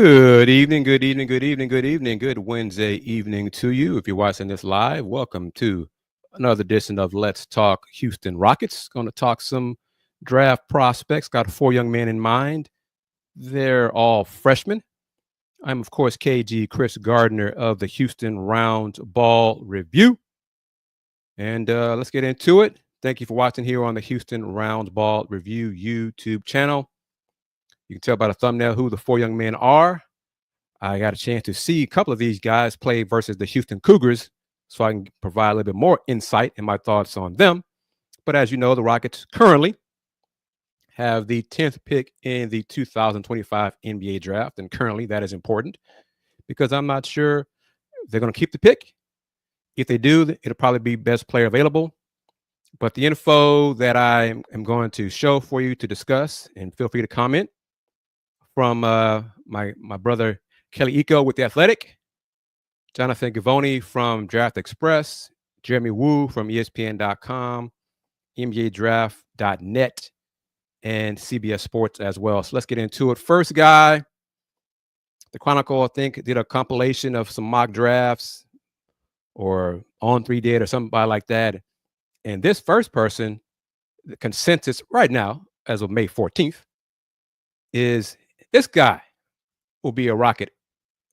Good evening, good evening, good evening, good evening, good Wednesday evening to you. If you're watching this live, welcome to another edition of Let's Talk Houston Rockets. Going to talk some draft prospects. Got four young men in mind. They're all freshmen. I'm, of course, KG Kris Gardner of the Houston Roundball Review. And let's get into it. Thank you for watching here on the Houston Roundball Review YouTube channel. You can tell by the thumbnail who the four young men are. I got a chance to see a couple of these guys play versus the Houston Cougars, so I can provide a little bit more insight and my thoughts on them. But as you know, the Rockets currently have the 10th pick in the 2025 NBA draft, and currently that is important because I'm not sure they're going to keep the pick. If they do, it'll probably be best player available. But the info that I am going to show for you to discuss, and feel free to comment, from my brother Kelly Eco with The Athletic, Jonathan Givony from Draft Express, Jeremy Wu from ESPN.com, NBADraft.net, and CBS Sports as well. So let's get into it. First guy, the Chronicle, I think, did a compilation of some mock drafts, or On3 did, or somebody like that. And this first person, the consensus right now, as of May 14th, is this guy will be a Rocket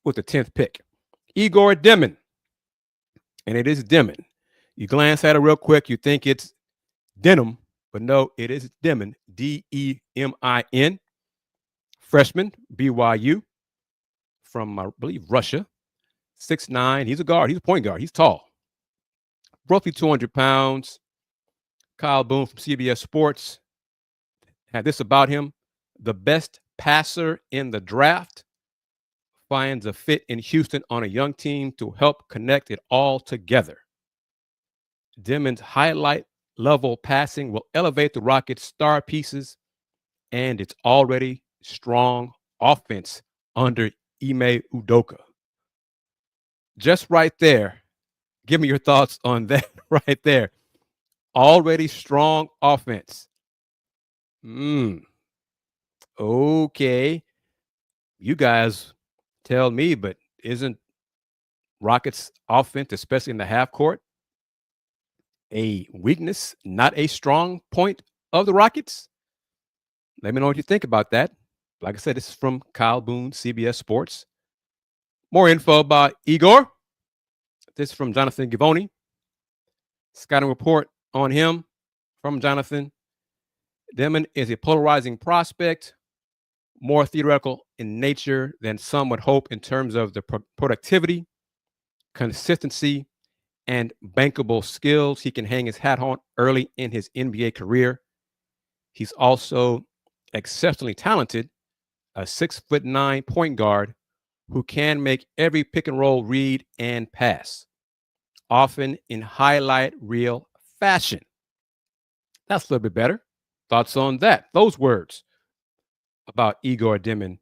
with the 10th pick. Egor Demin. And it is Demin. You glance at it real quick, you think it's Denim, but no, it is Demin, Demin. Freshman, BYU, from, I believe, Russia. 6'9". He's a guard. He's a point guard. He's tall. Roughly 200 pounds. Kyle Boone from CBS Sports had this about him: the best passer in the draft, finds a fit in Houston on a young team to help connect it all together. Demon's highlight level passing will elevate the Rockets' star pieces and its already strong offense under Ime Udoka. Just right there, give me your thoughts on that right there. Already strong offense. Okay. You guys tell me, but isn't Rockets offense, especially in the half court, a weakness, not a strong point of the Rockets? Let me know what you think about that. Like I said, this is from Kyle Boone, CBS Sports. More info about Egor. This is from Jonathan Givony. Scouting report on him from Jonathan. Demin is a polarizing prospect, more theoretical in nature than some would hope in terms of the productivity, consistency, and bankable skills he can hang his hat on early in his NBA career. He's also exceptionally talented, a 6'9" point guard who can make every pick and roll read and pass, often in highlight reel fashion. That's a little bit better. Thoughts on that? Those words about Egor Demin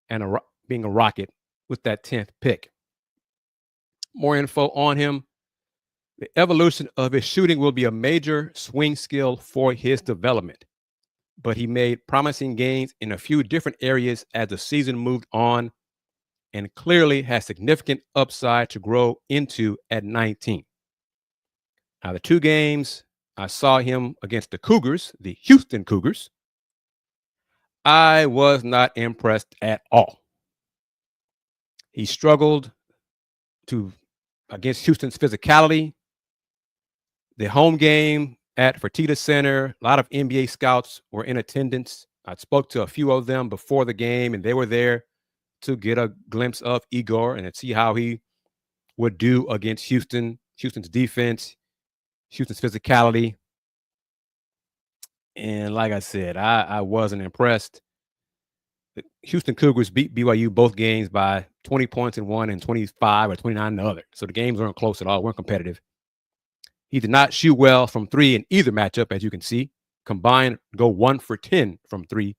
and being a Rocket with that 10th pick. More info on him. The evolution of his shooting will be a major swing skill for his development, but he made promising gains in a few different areas as the season moved on and clearly has significant upside to grow into at 19. Now, the two games I saw him against the Cougars, the Houston Cougars, I was not impressed at all. He struggled against Houston's physicality. The home game at Fertitta Center, a lot of NBA scouts were in attendance. I spoke to a few of them before the game, and they were there to get a glimpse of Egor and to see how he would do against Houston's defense, Houston's physicality. And like I said, I wasn't impressed. The Houston Cougars beat BYU both games by 20 points in one and 25 or 29 in the other. So the games weren't close at all, weren't competitive. He did not shoot well from three in either matchup, as you can see. Combined, go 1 for 10 from three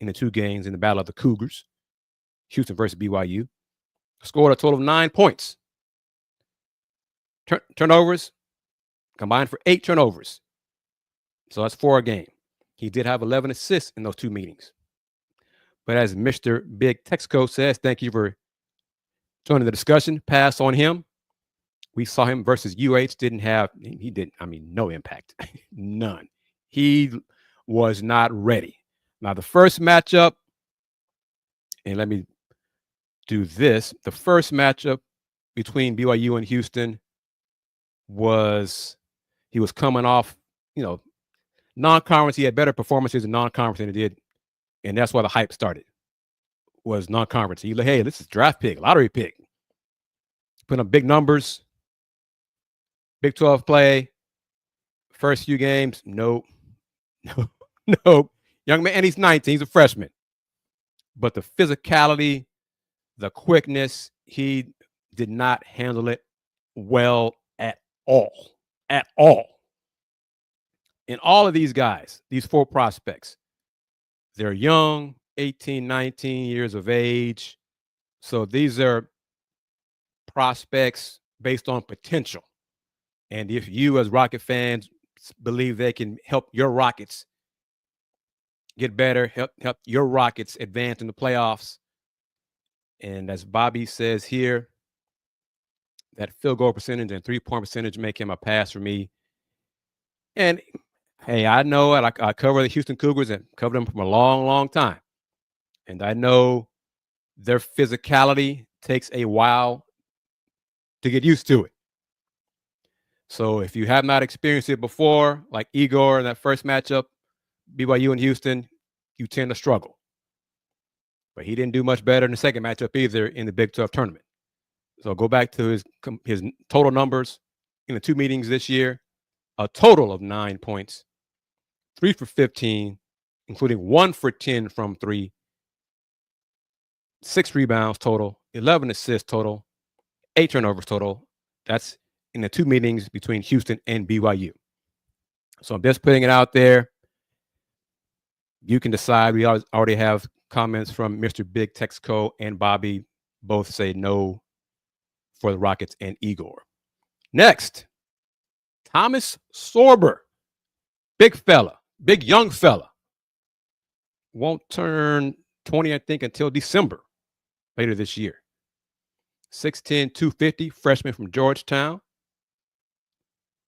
in the two games in the Battle of the Cougars, Houston versus BYU. Scored a total of 9 points. Turnovers, combined for 8 turnovers. So that's 4 a game. He did have 11 assists in those two meetings. But as Mr. Big Texco says, thank you for joining the discussion. Pass on him. We saw him versus UH. No impact. None. He was not ready. Now, the first matchup, and let me do this. The first matchup between BYU and Houston he was coming off, non-conference. He had better performances in non-conference than he did, and that's why the hype started. Was non-conference. Hey, this is draft pick, lottery pick. Putting up big numbers. Big 12 play. First few games, nope. Young man, and he's 19. He's a freshman. But the physicality, the quickness, he did not handle it well at all. At all. And all of these guys, these 4 prospects, they're young, 18, 19 years of age. So these are prospects based on potential. And if you as Rocket fans believe they can help your Rockets get better, help your Rockets advance in the playoffs, and as Bobby says here, that field goal percentage and 3-point percentage make him a pass for me. And hey, I know I cover the Houston Cougars and covered them for a long, long time. And I know their physicality takes a while to get used to it. So if you have not experienced it before, like Egor in that first matchup, BYU and Houston, you tend to struggle. But he didn't do much better in the second matchup either in the Big 12 tournament. So go back to his total numbers in the 2 meetings this year, a total of 9 points, 3 for 15, including 1 for 10 from 3, 6 rebounds total, 11 assists total, 8 turnovers total. That's in the 2 meetings between Houston and BYU. So I'm just putting it out there. You can decide. We already have comments from Mr. Big Texco and Bobby. Both say no for the Rockets and Egor. Next, Thomas Sorber. Big fella, big young fella. Won't turn 20, I think, until December later this year. 6'10", 250, freshman from Georgetown.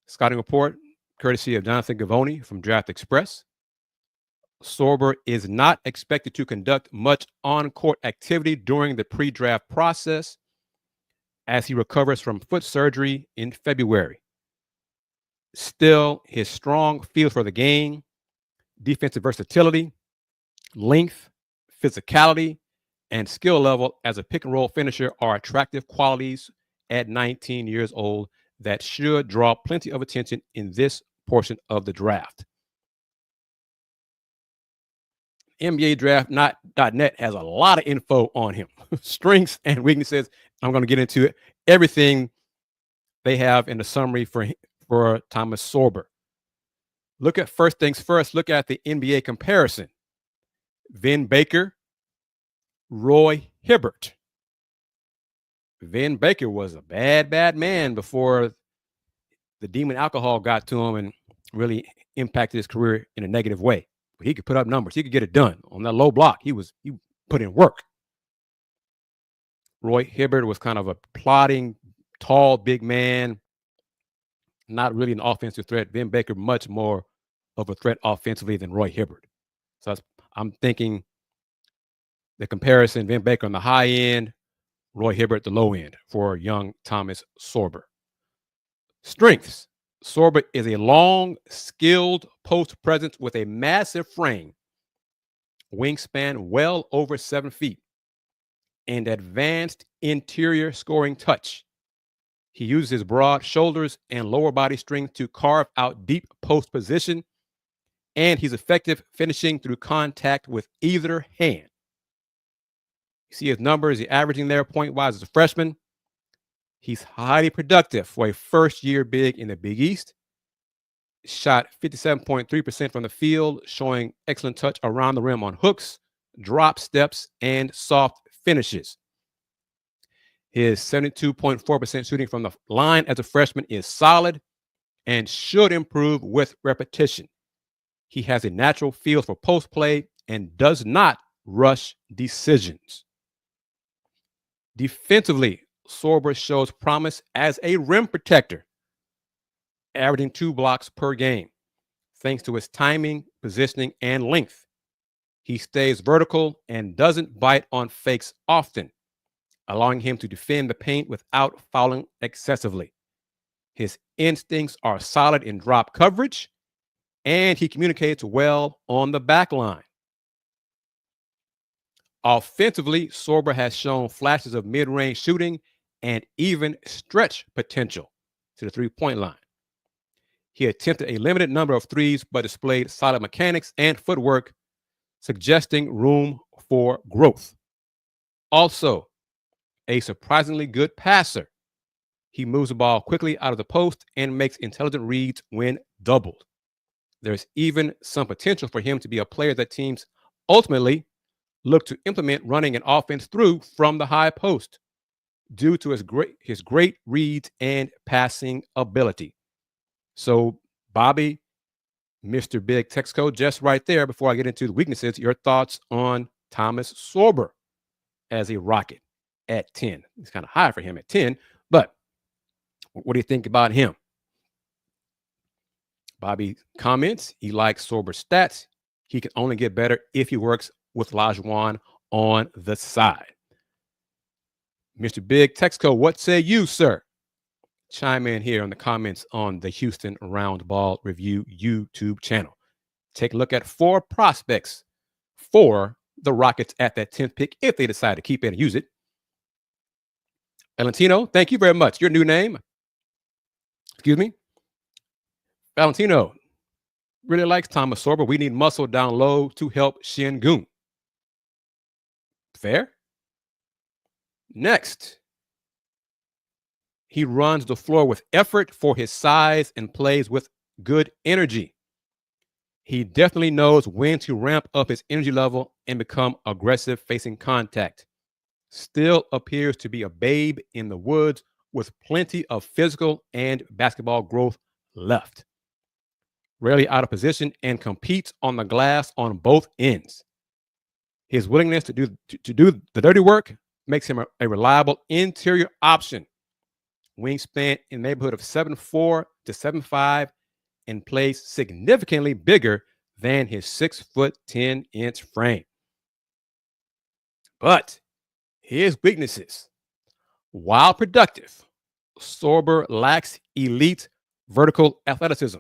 Scouting report, courtesy of Jonathan Gavoni from Draft Express. Sorber is not expected to conduct much on-court activity during the pre-draft process as he recovers from foot surgery in February. Still, his strong feel for the game, defensive versatility, length, physicality, and skill level as a pick-and-roll finisher are attractive qualities at 19 years old that should draw plenty of attention in this portion of the draft. NBA Draft.net has a lot of info on him, strengths and weaknesses. I'm going to get into it. Everything they have in the summary for Thomas Sorber. Look at first things first. Look at the NBA comparison. Vin Baker, Roy Hibbert. Vin Baker was a bad man before the demon alcohol got to him and really impacted his career in a negative way. He could put up numbers. He could get it done on that low block. He put in work. Roy Hibbert was kind of a plodding, tall, big man, not really an offensive threat. Vin Baker much more of a threat offensively than Roy Hibbert. So I'm thinking the comparison, Vin Baker on the high end, Roy Hibbert the low end for young Thomas Sorber. Strengths. Sorber is a long, skilled post presence with a massive frame, wingspan well over 7 feet, and advanced interior scoring touch. He uses his broad shoulders and lower body strength to carve out deep post position, and he's effective finishing through contact with either hand. You see his numbers, he's averaging there point-wise as a freshman. He's highly productive for a first-year big in the Big East. Shot 57.3% from the field, showing excellent touch around the rim on hooks, drop steps, and soft finishes. His 72.4% shooting from the line as a freshman is solid and should improve with repetition. He has a natural feel for post play and does not rush decisions. Defensively, Sorber shows promise as a rim protector, averaging 2 blocks per game, thanks to his timing, positioning, and length. He stays vertical and doesn't bite on fakes often, allowing him to defend the paint without fouling excessively. His instincts are solid in drop coverage, and he communicates well on the back line. Offensively, Sorber has shown flashes of mid-range shooting and even stretch potential to the three-point line. He attempted a limited number of threes, but displayed solid mechanics and footwork, suggesting room for growth. Also, a surprisingly good passer. He moves the ball quickly out of the post and makes intelligent reads when doubled. There's even some potential for him to be a player that teams ultimately look to implement running an offense through from the high post due to his great reads and passing ability. So, Bobby, Mr. Big Texco, just right there before I get into the weaknesses, your thoughts on Thomas Sorber as a Rocket at 10. It's kind of high for him at 10, but what do you think about him? Bobby comments, he likes Sorber's stats. He can only get better if he works with Lajuan on the side. Mr. Big Texco, what say you, sir? Chime in here in the comments on the Houston Roundball Review YouTube channel. Take a look at 4 prospects for the Rockets at that 10th pick if they decide to keep it and use it. Valentino, thank you very much. Your new name. Excuse me. Valentino really likes Thomas Sorber. We need muscle down low to help Şengün. Fair. Next, he runs the floor with effort for his size and plays with good energy. He definitely knows when to ramp up his energy level and become aggressive facing contact. Still appears to be a babe in the woods with plenty of physical and basketball growth left. Rarely out of position and competes on the glass on both ends. His willingness to do the dirty work makes him a reliable interior option. Wingspan in the neighborhood of 7'4" to 7'5" and plays significantly bigger than his 6'10" frame. But his weaknesses. While productive, Sorber lacks elite vertical athleticism.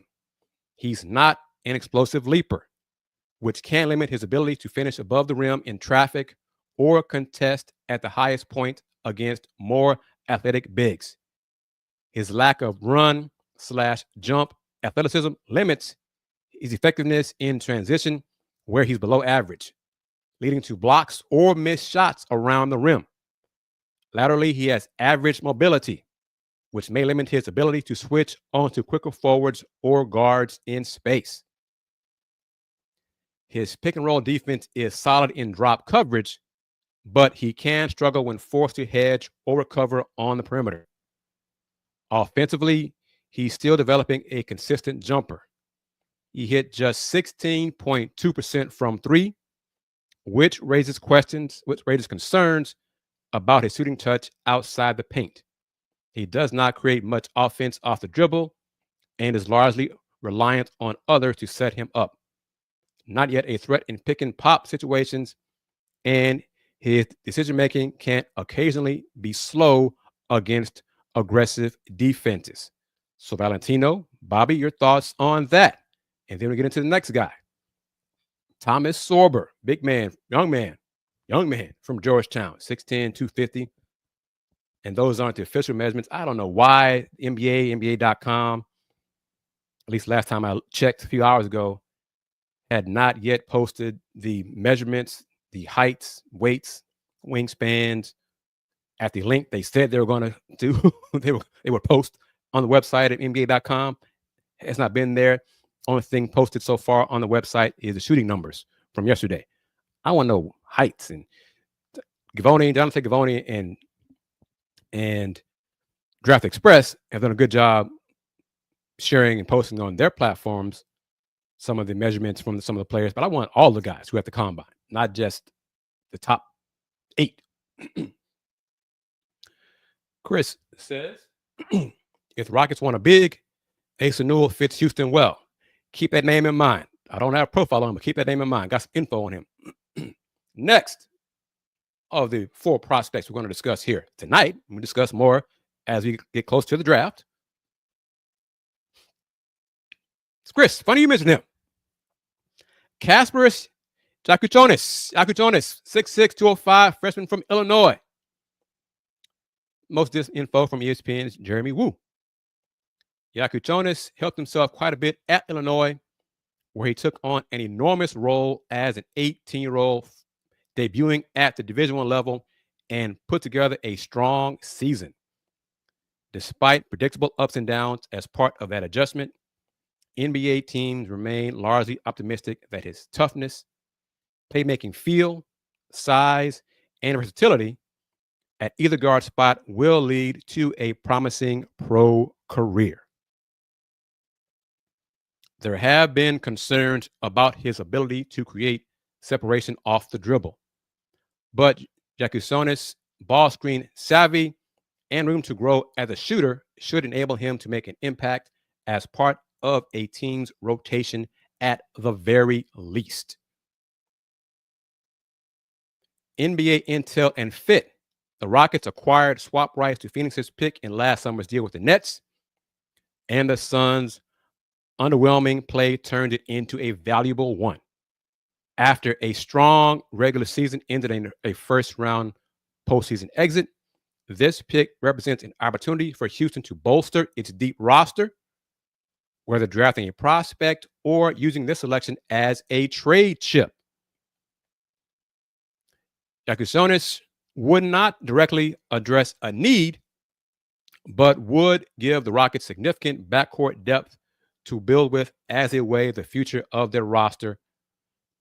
He's not an explosive leaper, which can limit his ability to finish above the rim in traffic or contest at the highest point against more athletic bigs. His lack of run/jump athleticism limits his effectiveness in transition, where he's below average, leading to blocks or missed shots around the rim. Laterally, he has average mobility, which may limit his ability to switch onto quicker forwards or guards in space. His pick and roll defense is solid in drop coverage, but he can struggle when forced to hedge or recover on the perimeter. Offensively, he's still developing a consistent jumper. He hit just 16.2% from 3, which raises concerns about his shooting touch outside the paint. He does not create much offense off the dribble and is largely reliant on others to set him up. Not yet a threat in pick and pop situations, and his decision-making can occasionally be slow against aggressive defenses. So Valentino, Bobby, your thoughts on that? And then we get into the next guy. Thomas Sorber, big man, young man from Georgetown, 6'10", 250. And those aren't the official measurements. I don't know why NBA.com, at least last time I checked a few hours ago, had not yet posted the measurements, the heights, weights, wingspans at the link they said they were going to do. they would post on the website at NBA.com. It's not been there. Only thing posted so far on the website is the shooting numbers from yesterday. I want to know heights. And Jonathan Givony and Draft Express have done a good job sharing and posting on their platforms some of the measurements from some of the players. But I want all the guys who have the combine, not just the top 8. Kris says, if the Rockets want a big, Asa Newell fits Houston well. Keep that name in mind. I don't have a profile on him, but keep that name in mind. Got some info on him. Next of the 4 prospects we're going to discuss here tonight, we'll discuss more as we get close to the draft. It's Kris. Funny you mentioned him. Kasparas Jakučionis, 6'6", 205, freshman from Illinois. Most of this info from ESPN's Jeremy Woo. Jakučionis helped himself quite a bit at Illinois, where he took on an enormous role as an 18-year-old, debuting at the Division I level and put together a strong season. Despite predictable ups and downs as part of that adjustment, NBA teams remain largely optimistic that his toughness, playmaking feel, size, and versatility at either guard spot will lead to a promising pro career. There have been concerns about his ability to create separation off the dribble, but Jakučionis' ball screen savvy and room to grow as a shooter should enable him to make an impact as part of a team's rotation at the very least. NBA intel and fit. The Rockets acquired swap rights to Phoenix's pick in last summer's deal with the Nets, and the Suns' underwhelming play turned it into a valuable one. After a strong regular season ended in a first-round postseason exit, this pick represents an opportunity for Houston to bolster its deep roster, whether drafting a prospect or using this selection as a trade chip. Jakučionis would not directly address a need, but would give the Rockets significant backcourt depth to build with as they weigh the future of their roster,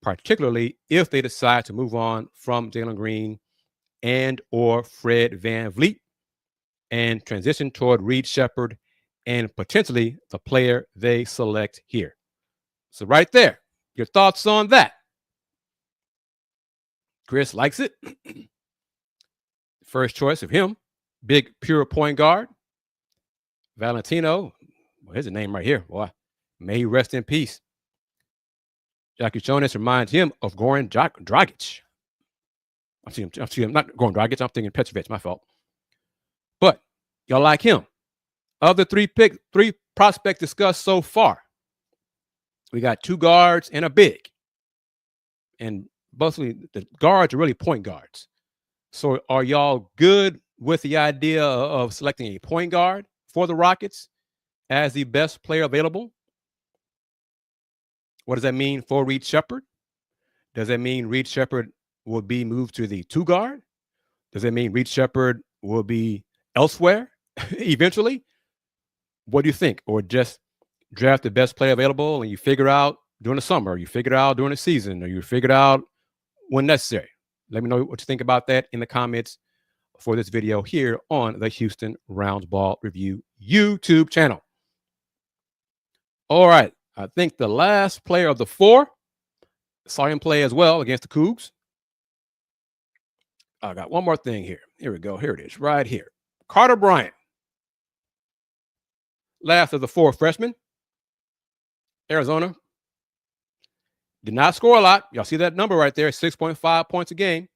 particularly if they decide to move on from Jalen Green and or Fred VanVleet and transition toward Reed Sheppard and potentially the player they select here. So right there, your thoughts on that? Kris likes it. First choice of him, big pure point guard. Valentino, well, here's a name right here. Boy, may he rest in peace. Jakučionis reminds him of Goran Dragic. I'm not Goran Dragic. I'm thinking Petrovic. My fault. But y'all like him. Of the 3 prospects discussed so far, we got 2 guards and a big. And mostly the guards are really point guards. So are y'all good with the idea of selecting a point guard for the Rockets as the best player available? What does that mean for Reed Sheppard? Does that mean Reed Sheppard will be moved to the 2 guard? Does that mean Reed Sheppard will be elsewhere eventually? What do you think? Or just draft the best player available and you figure out during the summer, or you figure it out during the season, or you figure it out when necessary? Let me know what you think about that in the comments for this video here on the Houston Roundball Review YouTube channel. All right. I think the last player of the 4, saw him play as well against the Cougs. I got one more thing here. Here we go. Here it is right here. Carter Bryant. Last of the 4 freshmen. Arizona. Did not score a lot. Y'all see that number right there, 6.5 points a game.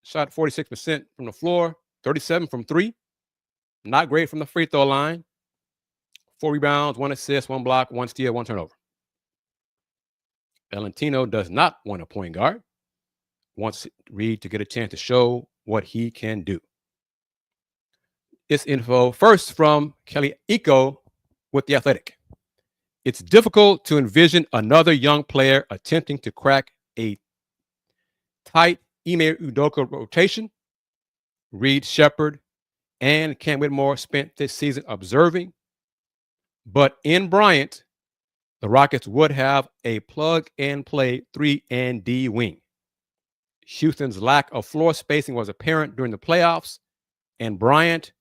Shot 46% from the floor, 37 from 3. Not great from the free throw line. 4 rebounds, 1 assist, 1 block, 1 steal, 1 turnover. Valentino does not want a point guard. Wants Reed to get a chance to show what he can do. This info first from Kelly Iko with The Athletic. It's difficult to envision another young player attempting to crack a tight Ime Udoka rotation. Reed Sheppard and Cam Whitmore spent this season observing. But in Bryant, the Rockets would have a plug-and-play 3-and-D wing. Houston's lack of floor spacing was apparent during the playoffs, and Bryant,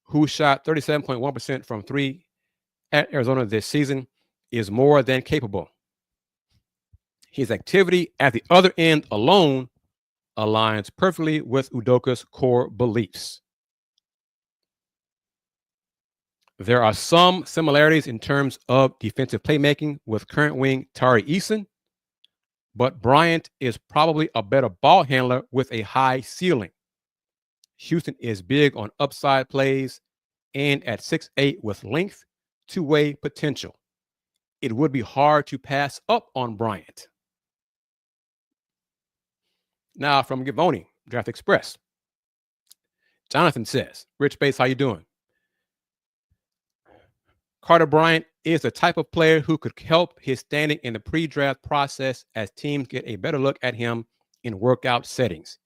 who shot 37.1% from 3 at Arizona this season, is more than capable. His activity at the other end alone aligns perfectly with Udoka's core beliefs. There are some similarities in terms of defensive playmaking with current wing Tari Eason, but Bryant is probably a better ball handler with a high ceiling. Houston is big on upside plays and at 6'8" with length, two-way potential. It would be hard to pass up on Bryant. Now from Givoni, Draft Express. Jonathan says, Rich Bates, how you doing? Carter Bryant is the type of player who could help his standing in the pre-draft process as teams get a better look at him in workout settings.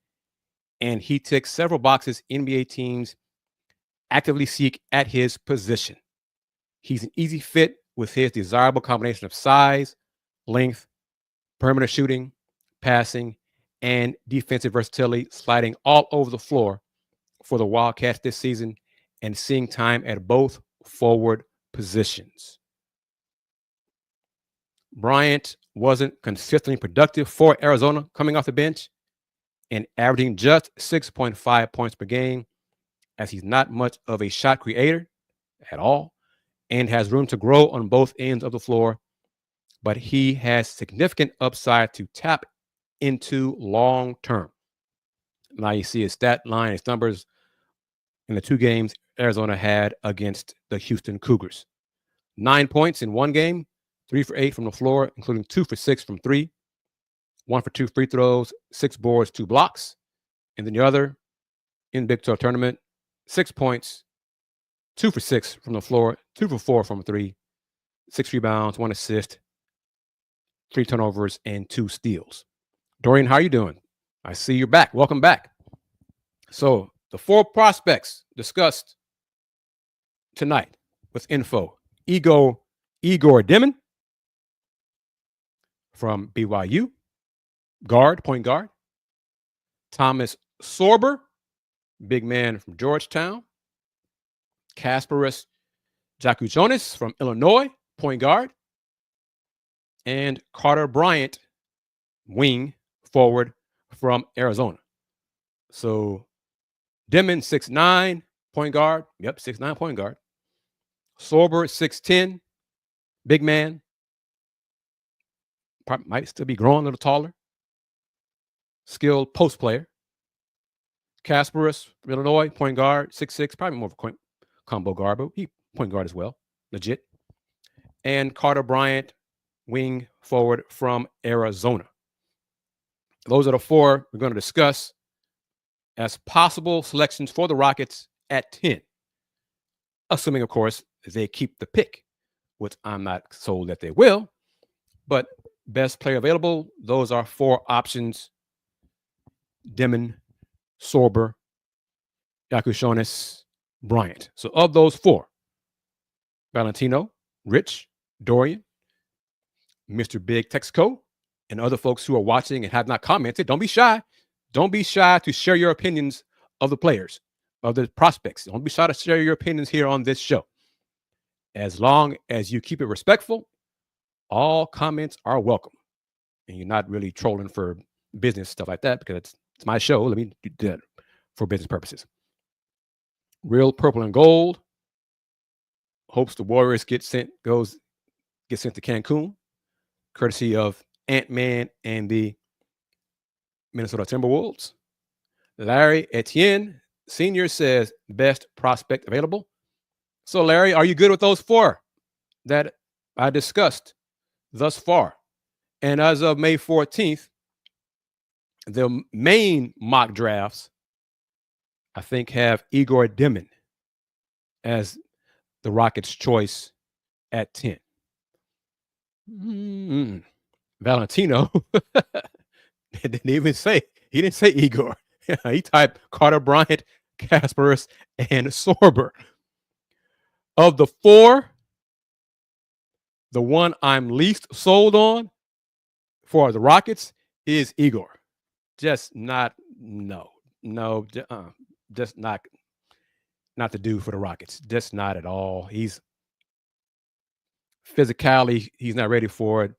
And he ticks several boxes NBA teams actively seek at his position. He's an easy fit with his desirable combination of size, length, perimeter shooting, passing, and defensive versatility, sliding all over the floor for the Wildcats this season and seeing time at both forward positions. Bryant wasn't consistently productive for Arizona coming off the bench and averaging just 6.5 points per game, as he's not much of a shot creator at all and has room to grow on both ends of the floor, but he has significant upside to tap into long term. Now you see his stat line, his numbers in the 2 games Arizona had against the Houston Cougars. 9 points in one game, 3 for 8 from the floor, including 2 for 6 from 3, 1 for 2 free throws, 6 boards, 2 blocks. And then the other in Big 12 tournament, 6 points, 2 for 6 from the floor, 2 for 4 from 3, 6 rebounds, 1 assist, 3 turnovers, and 2 steals. Dorian, how are you doing? I see you're back. Welcome back. So the 4 prospects discussed tonight with info. Egor Demin from BYU, point guard. Thomas Sorber, big man from Georgetown. Kasparas Jakučionis from Illinois, point guard. And Carter Bryant, wing forward from Arizona. So Demin, 6'9", point guard. Yep, 6'9", point guard. Sorber, 6'10", big man. Might still be growing a little taller. Skilled post player. Kasparas from Illinois, point guard, 6'6", probably more of a combo guard, but he point guard as well, legit. And Carter Bryant, wing forward from Arizona. Those are the 4 we're going to discuss as possible selections for the Rockets at 10. Assuming, of course, they keep the pick, which I'm not sold that they will. But best player available, those are 4 options. Demin, Sorber, Jakučionis, Bryant. So of those 4, Valentino, Rich, Dorian, Mr. Big Texco, and other folks who are watching and have not commented, don't be shy. Don't be shy to share your opinions of the players, of the prospects. Don't be shy to share your opinions here on this show. As long as you keep it respectful, all comments are welcome. And you're not really trolling for business stuff like that, because it's my show. Let me do that for business purposes. Real Purple and Gold hopes the Warriors get sent to Cancun, courtesy of Ant-Man and the Minnesota Timberwolves. Larry Etienne Sr. says best prospect available. So, Larry, are you good with those 4 that I discussed thus far? And as of May 14th, the main mock drafts, I think, have Egor Demin as the Rockets' choice at 10. Valentino didn't even say, he didn't say Egor. He typed Carter Bryant, Kasparas, and Sorber. Of the 4, the one I'm least sold on for the Rockets is Egor. Just not the dude for the Rockets. Just not at all. He's physically, he's not ready for it.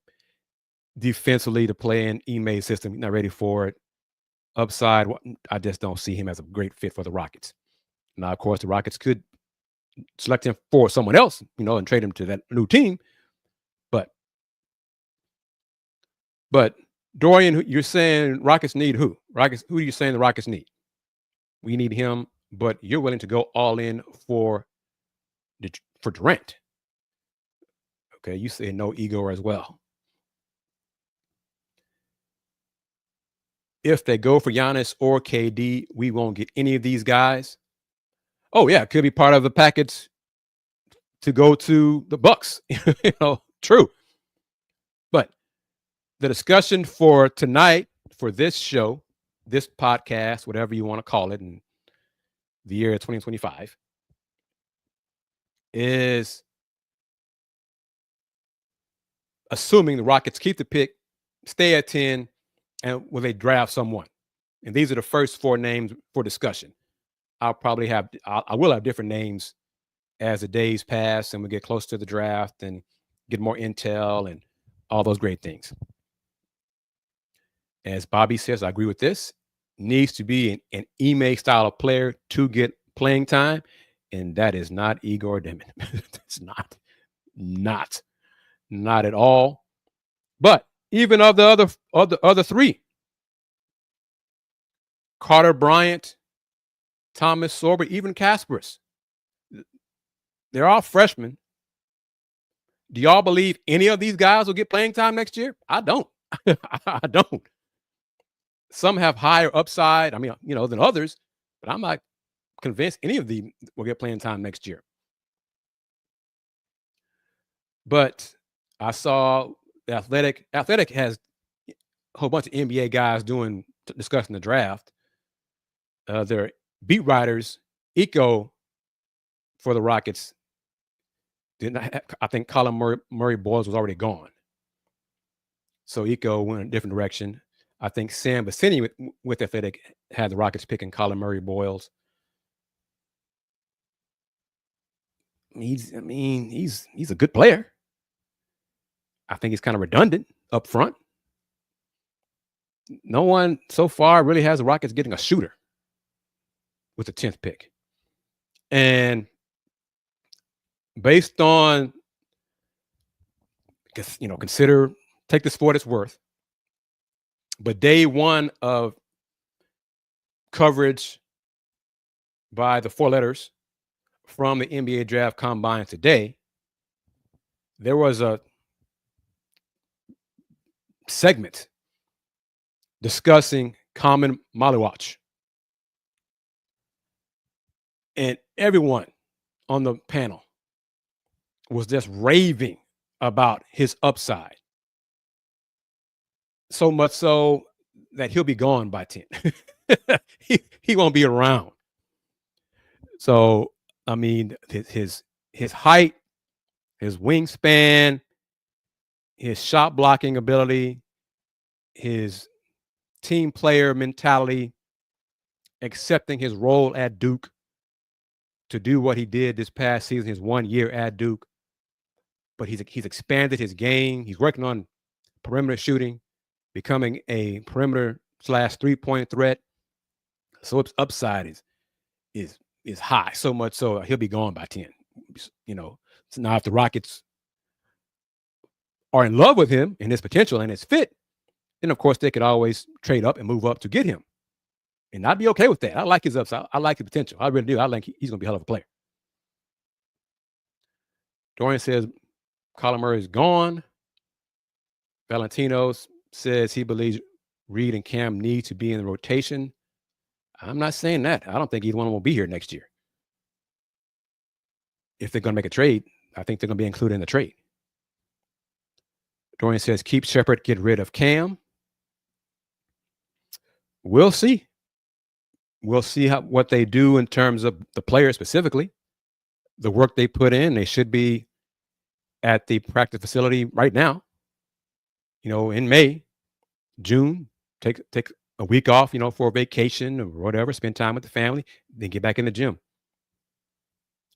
Defensively, to play in Ime's system, he's not ready for it. upside. I just don't see him as a great fit for the Rockets. Now, of course, the Rockets could select him for someone else, and trade him to that new team. But Dorian, you're saying Rockets need who? Who are you saying the Rockets need? We need him, but you're willing to go all in for Durant. Okay, you say no Egor as well. If they go for Giannis or KD, we won't get any of these guys. Oh yeah, it could be part of the package to go to the Bucks. True. But the discussion for tonight, for this show, this podcast, whatever you want to call it, in the year 2025, is assuming the Rockets keep the pick, stay at 10, and will they draft someone? And these are the first 4 names for discussion. I will have different names as the days pass and we get close to the draft and get more intel and all those great things. As Bobby says, I agree with this. Needs to be an Ime style of player to get playing time, and that is not Egor Demin. It's not at all. But even of the other 3, Carter Bryant, Thomas Sorber, even Kasparas, they're all freshmen. Do y'all believe any of these guys will get playing time next year? I don't. I don't. Some have higher upside, than others, but I'm not convinced any of them will get playing time next year. But I saw the Athletic has a whole bunch of NBA guys discussing the draft. Their beat writers, Eco for the Rockets, I think Colin Murray Boyles was already gone. So Eco went in a different direction. I think Sam Bassini with Athletic had the Rockets picking Colin Murray Boyles. He's a good player. I think he's kind of redundant up front. No one so far really has the Rockets getting a shooter with the 10th pick. And based on, take this for what it's worth. But day 1 of coverage by the 4 letters from the NBA Draft Combine today, there was a segment discussing Common Maliwatch. And everyone on the panel was just raving about his upside. So much so that he'll be gone by 10. he won't be around. So, his height, his wingspan, his shot blocking ability, his team player mentality, accepting his role at Duke to do what he did this past season, his 1 year at Duke. But he's expanded his game. He's working on perimeter shooting, becoming a perimeter / 3-point threat. So its upside is high, so much so he'll be gone by 10. So now if the Rockets are in love with him and his potential and his fit, then of course they could always trade up and move up to get him. And I'd be okay with that. I like his upside. I like his potential. I really do. I think he's going to be a hell of a player. Dorian says Colin Murray is gone. Valentino says he believes Reed and Cam need to be in the rotation. I'm not saying that. I don't think either one will be here next year. If they're going to make a trade, I think they're going to be included in the trade. Dorian says keep Shepherd, get rid of Cam. We'll see. We'll see what they do in terms of the player specifically. The work they put in, they should be at the practice facility right now. In May, June, take a week off, for a vacation or whatever, spend time with the family, then get back in the gym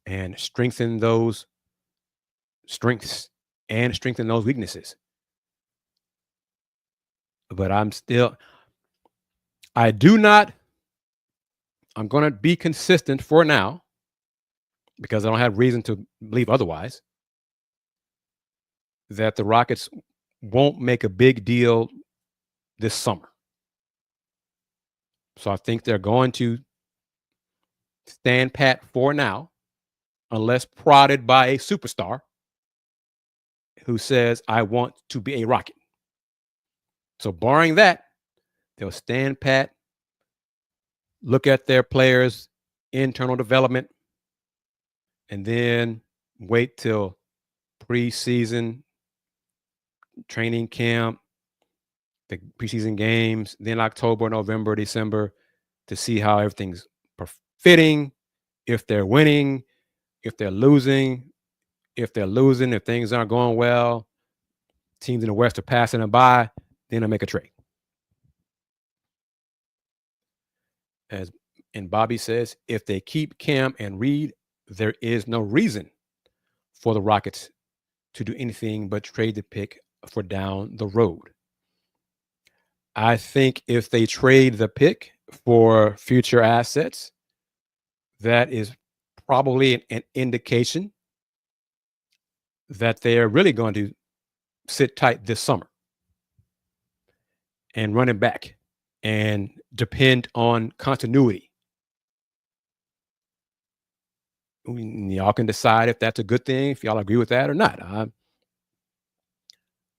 and strengthen those strengths and strengthen those weaknesses. But I'm going to be consistent for now because I don't have reason to believe otherwise, that the Rockets won't make a big deal this summer. So I think they're going to stand pat for now, unless prodded by a superstar who says, I want to be a Rocket. So barring that, they'll stand pat, look at their players' internal development, and then wait till preseason, training camp, the preseason games, then October, November, December, to see how everything's fitting, if they're winning, if they're losing, if things aren't going well, teams in the West are passing them by, then they'll make a trade. And Bobby says, if they keep Cam and Reed, there is no reason for the Rockets to do anything but trade the pick for down the road. I think if they trade the pick for future assets, that is probably an indication that they are really going to sit tight this summer and run it back and depend on continuity. Y'all can decide if that's a good thing, if y'all agree with that or not.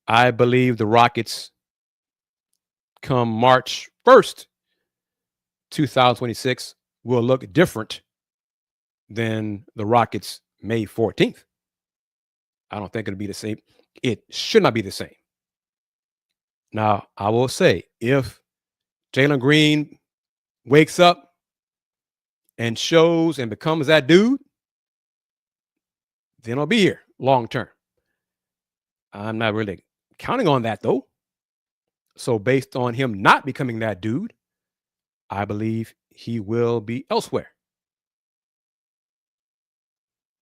I believe the Rockets come March 1st, 2026 will look different than the Rockets May 14th. I don't think it'll be the same. It should not be the same. Now, I will say, if Jalen Green wakes up and shows and becomes that dude, then I'll be here long term. I'm not really counting on that, though. So based on him not becoming that dude, I believe he will be elsewhere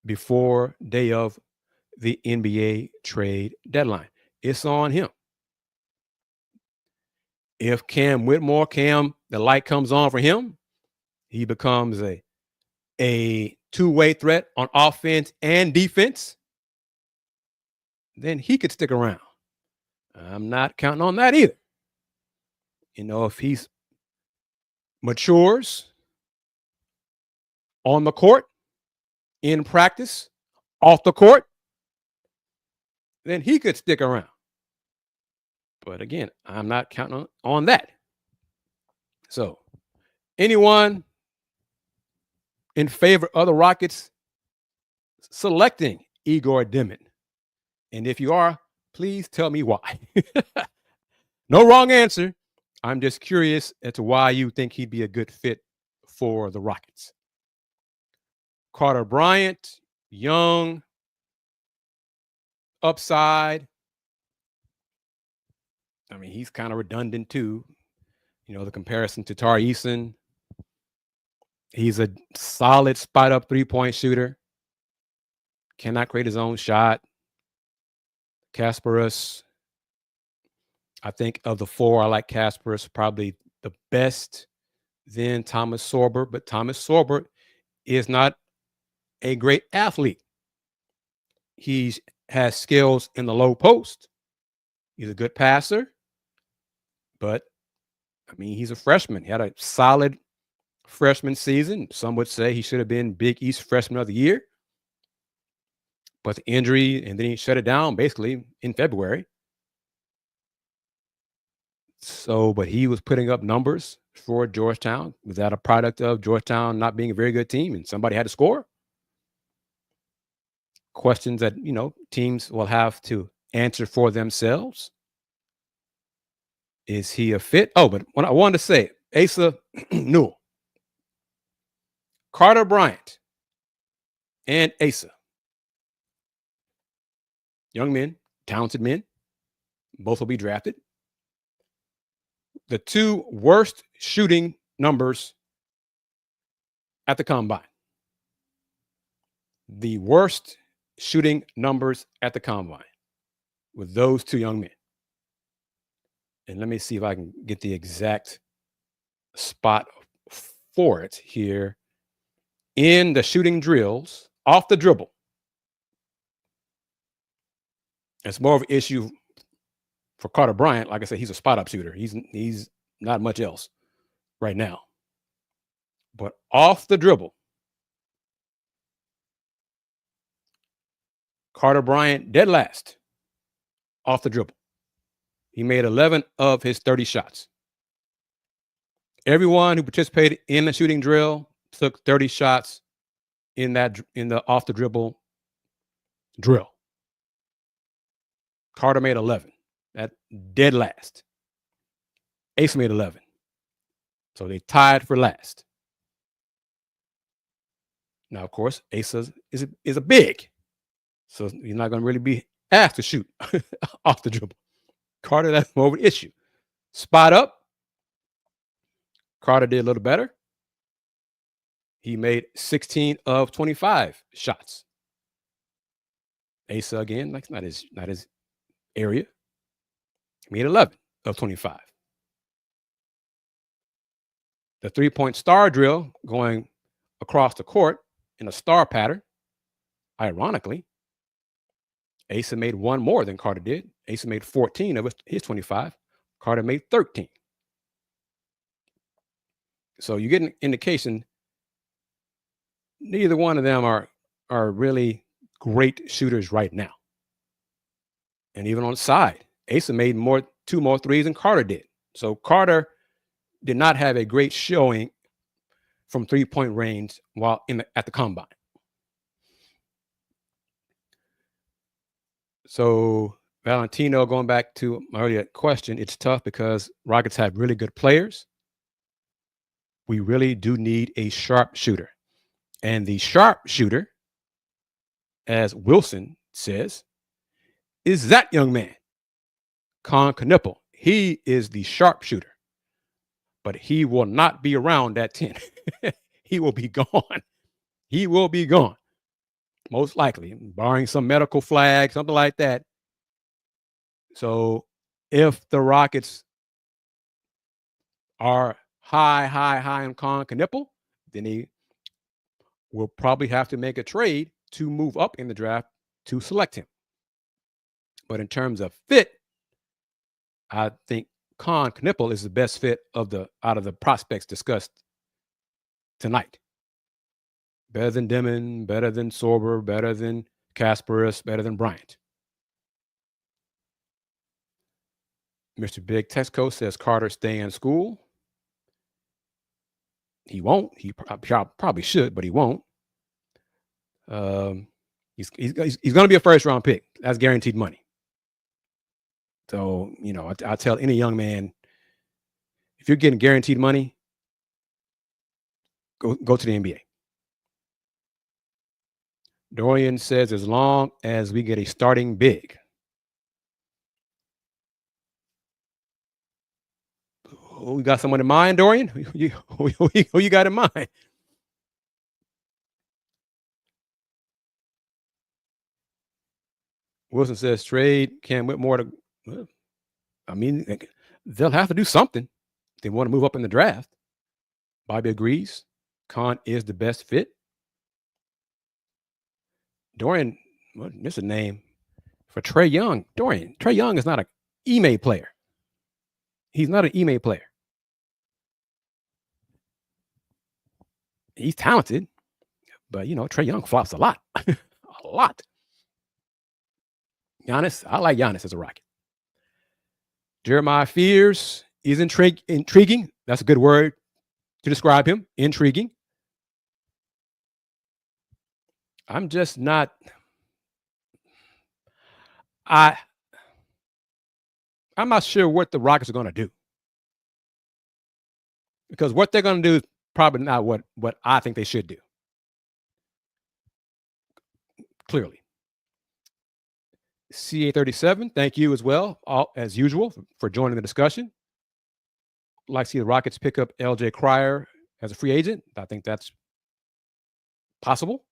before day of the NBA trade deadline. It's on him. If the light comes on for him, he becomes a two-way threat on offense and defense, then he could stick around. I'm not counting on that either. If he matures on the court, in practice, off the court, then he could stick around. But again, I'm not counting on that. So, anyone in favor of the Rockets selecting Egor Demin? And if you are, please tell me why. No wrong answer. I'm just curious as to why you think he'd be a good fit for the Rockets. Carter Bryant, young, upside. I mean, he's kind of redundant too. The comparison to Tari Eason. He's a solid spot-up three-point shooter. Cannot create his own shot. Kasparas. I think of the four, I like Kasparas probably the best, then Thomas Sorber. But Thomas Sorber is not a great athlete. He has skills in the low post. He's a good passer. But, he's a freshman. He had a solid freshman season. Some would say he should have been Big East Freshman of the Year. But the injury, and then he shut it down basically in February. So, but he was putting up numbers for Georgetown. Was that a product of Georgetown not being a very good team and somebody had to score? Questions that, teams will have to answer for themselves. Is he a fit? Oh, but what I wanted to say, Asa Newell, Carter Bryant, and Asa. Young men, talented men. Both will be drafted. The two worst shooting numbers at the combine. The worst shooting numbers at the combine with those two young men. And let me see if I can get the exact spot for it here in the shooting drills off the dribble. It's more of an issue for Carter Bryant. Like I said, he's a spot up shooter. He's not much else right now. But off the dribble, Carter Bryant dead last off the dribble. He made 11 of his 30 shots. Everyone who participated in the shooting drill took 30 shots in the off the dribble drill. Carter made 11. That dead last. Asa made 11. So they tied for last. Now, of course, Asa is a big. So he's not going to really be asked to shoot off the dribble. Carter, that's more of an issue. Spot up. Carter did a little better. He made 16 of 25 shots. Asa, again, like not his area. He made 11 of 25. The three-point star drill going across the court in a star pattern. Ironically, Asa made one more than Carter did. Asa made 14 of his 25. Carter made 13. So you get an indication neither one of them are really great shooters right now. And even on the side, Asa made two more threes than Carter did. So Carter did not have a great showing from three-point range while at the combine. So Valentino, going back to my earlier question, it's tough because Rockets have really good players. We really do need a sharp shooter. And the sharp shooter, as Wilson says, is that young man, Con Knipple. He is the sharp shooter. But he will not be around at 10. He will be gone. He will be gone. Most likely, barring some medical flag, something like that. So if the Rockets are high on Con Knipple, then he will probably have to make a trade to move up in the draft to select him. But in terms of fit, I think Con Knipple is the best fit out of the prospects discussed tonight. Better than Demin, better than Sorber, better than Kasparas, better than Bryant. Mr. Big Texco says Carter stay in school. He won't. He probably should, but he won't. He's going to be a first round pick. That's guaranteed money. So, I tell any young man, if you're getting guaranteed money, go to the NBA. Dorian says, as long as we get a starting big. Who you got someone in mind, Dorian? Who you got in mind? Wilson says trade Cam Whitmore to. I mean, they'll have to do something. They want to move up in the draft. Bobby agrees. Con is the best fit. Dorian, this is a name for Trae Young. Dorian, Trae Young is not an Ime player. He's not an Ime player. He's talented, but Trae Young flops a lot. A lot. Giannis, I like Giannis as a Rocket. Jeremiah Fears is intriguing. That's a good word to describe him. Intriguing. I'm just not. I'm not sure what the Rockets are going to do. Because what they're going to do is probably not what I think they should do. Clearly. CA37, thank you as well, as usual, for joining the discussion. I'd like to see the Rockets pick up LJ Cryer as a free agent. I think that's possible.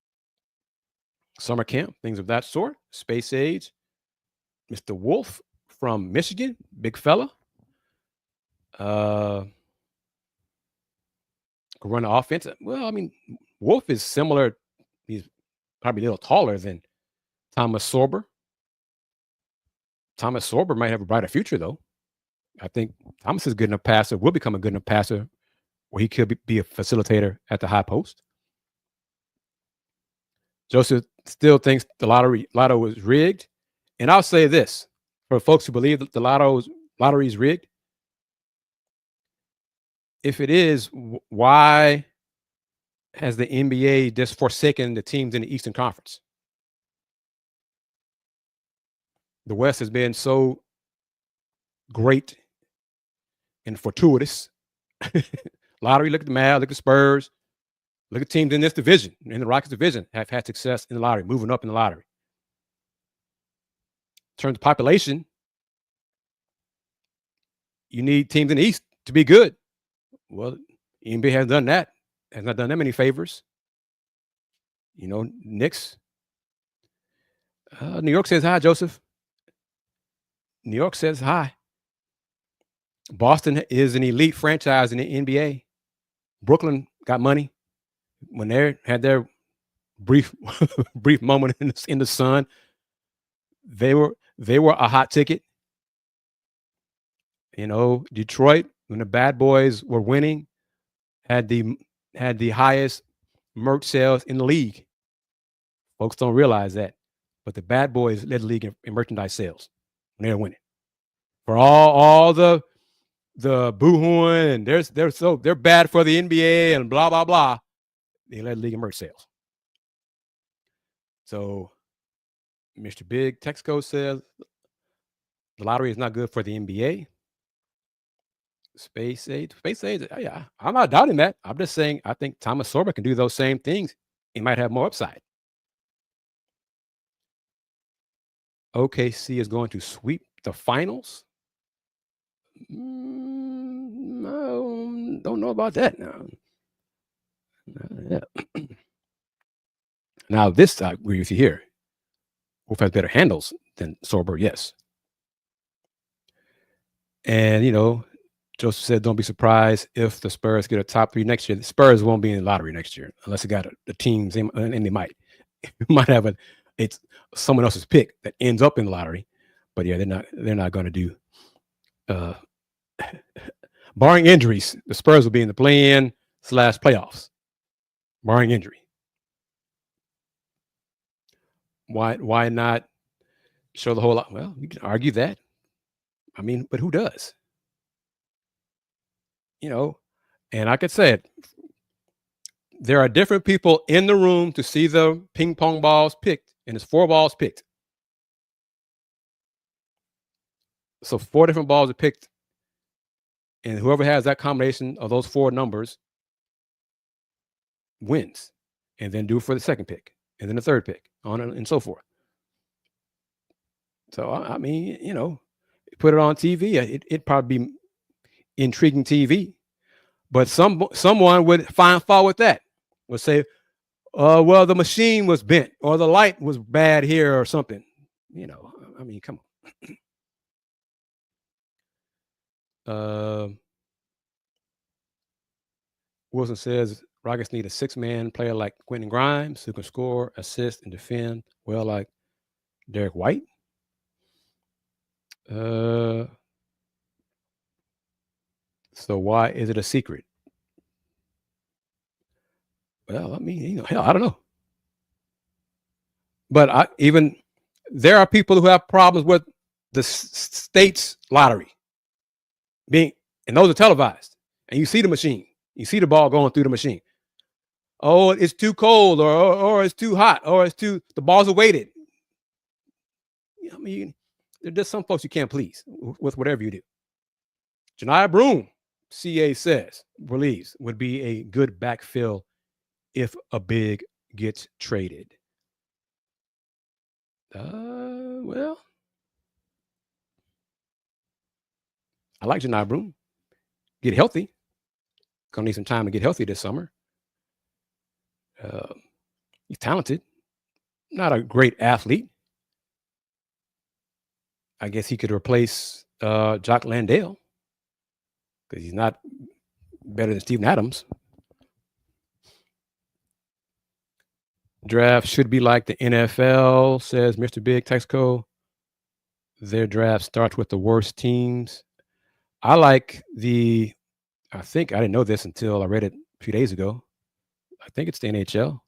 Summer camp, things of that sort. Space Age. Mr. Wolf from Michigan, big fella. can run the offense. Well, I mean, Wolf is similar. He's probably a little taller than Thomas Sorber. Thomas Sorber might have a brighter future, though. I think Thomas is good enough passer, will become a good enough passer where he could be a facilitator at the high post. Joseph still thinks the lotto was rigged. And I'll say this, for folks who believe that the lottery is rigged, if it is, why has the NBA just forsaken the teams in the Eastern Conference? The West has been so great and fortuitous. Lottery, look at the Mavs, look at the Spurs, look at teams in this division, in the Rockets division, have had success in the lottery, moving up in the lottery. In terms of population, you need teams in the East to be good. Well, NBA has done that, has not done them any favors. You know, Knicks. New York says hi, Joseph. New York says hi. Boston is an elite franchise in the NBA. Brooklyn got money when they had their brief moment in the sun. They were a hot ticket. You know, Detroit, when the Bad Boys were winning, had the highest merch sales in the league. Folks don't realize that, but the Bad Boys led the league in merchandise sales when they were winning. For all the boo-hooing and they're bad for the NBA and blah blah blah, they led the league in merch sales. So, Mr. Big Texco says the lottery is not good for the NBA. Space age. Yeah, I'm not doubting that. I'm just saying I think Thomas Sorber can do those same things. He might have more upside. OKC is going to sweep the finals. Don't know about that now. Yeah. Now this I agree with you here. Wolf has better handles than Sorber, yes. And you know, Joseph said, "Don't be surprised if the Spurs get a top 3 next year. The Spurs won't be in the lottery next year unless they got the teams, and they might have it's someone else's pick that ends up in the lottery. But yeah, they're not going to do. Barring injuries, the Spurs will be in the play-in / playoffs. Barring injury, why not show the whole lot? Well, you can argue that. I mean, but who does? You know, and like I said, there are different people in the room to see the ping pong balls picked, and it's 4 balls picked. So 4 different balls are picked, and whoever has that combination of those 4 numbers wins, and then do for the second pick, and then the third pick, on and so forth. So I mean, you know, put it on TV, it'd probably be intriguing TV, but someone would find fault with that. Would say, well, the machine was bent or the light was bad here or something. You know, I mean, come on. Wilson says Rockets need a 6-man player like Quentin Grimes who can score, assist, and defend well, like Derek White. So why is it a secret? Well, I mean, you know, hell, I don't know. But there are people who have problems with the state's lottery and those are televised, and you see the machine, you see the ball going through the machine. Oh, it's too cold, or it's too hot, or the balls are weighted. I mean, there's just some folks you can't please with whatever you do. Janiyah Broome, CA says, believes would be a good backfill if a big gets traded. Well, I like Janiyah Broome. Get healthy. Gonna need some time to get healthy this summer. He's talented. Not a great athlete. I guess he could replace Jock Landale because he's not better than Steven Adams. Draft should be like the NFL, says Mr. Big Texaco. Their draft starts with the worst teams. I like I think I didn't know this until I read it a few days ago. I think it's the NHL.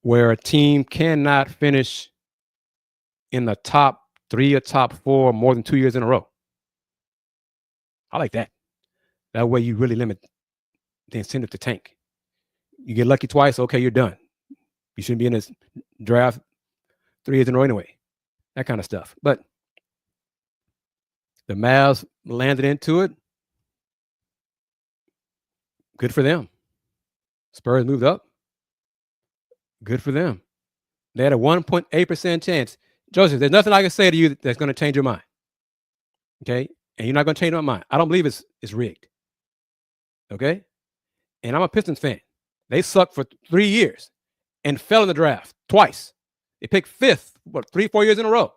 Where a team cannot finish in the top 3 or top 4 more than 2 years in a row. I like that. That way you really limit the incentive to tank. You get lucky twice, okay, you're done. You shouldn't be in this draft 3 years in a row anyway. That kind of stuff. But the Mavs landed into it. Good for them. Spurs moved up. Good for them. They had a 1.8% chance. Joseph, there's nothing I can say to you that's going to change your mind. Okay? And you're not going to change my mind. I don't believe it's rigged. Okay? And I'm a Pistons fan. They sucked for 3 years and fell in the draft twice. They picked 5th, 3-4 years in a row.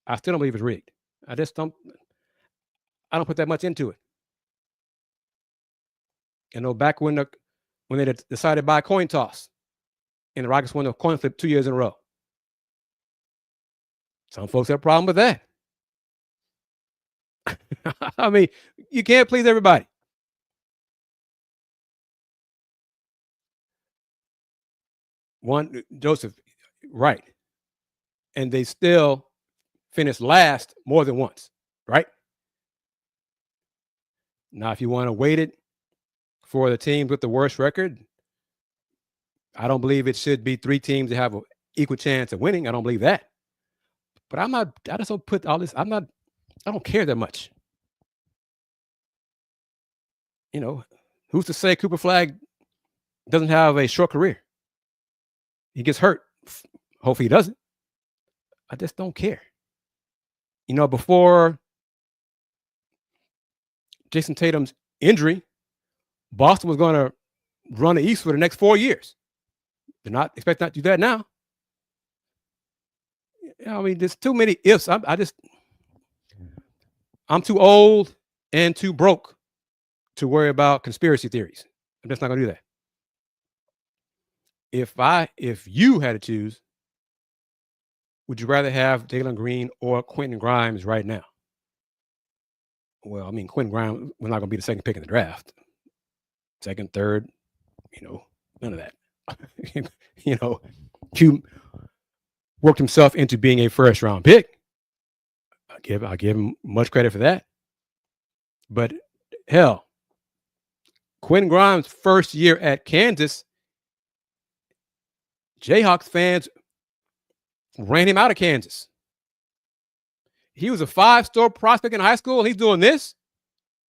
I still don't believe it's rigged. I don't put that much into it. You know, back when they decided to buy a coin toss and the Rockets won a coin flip 2 years in a row. Some folks have a problem with that. I mean, you can't please everybody. Joseph, right. And they still finished last more than once, right? Now, if you want to weight it for the teams with the worst record, I don't believe it should be 3 teams that have an equal chance of winning. I don't believe that. But I just don't put all this, I don't care that much. You know, who's to say Cooper Flagg doesn't have a short career? He gets hurt. Hopefully he doesn't. I just don't care. You know, before Jason Tatum's injury, Boston was going to run the East for the next 4 years. They're not expecting not to do that now. I mean, there's too many ifs. I'm too old and too broke to worry about conspiracy theories. I'm just not going to do that. If you had to choose, would you rather have Jalen Green or Quentin Grimes right now? Well, I mean, Quentin Grimes was not going to be the second pick in the draft. Second, third, none of that. Q worked himself into being a first round pick. I'll give him much credit for that. But hell, Quentin Grimes' first year at Kansas, Jayhawks fans ran him out of Kansas. He was a 5-star prospect in high school, and he's doing this.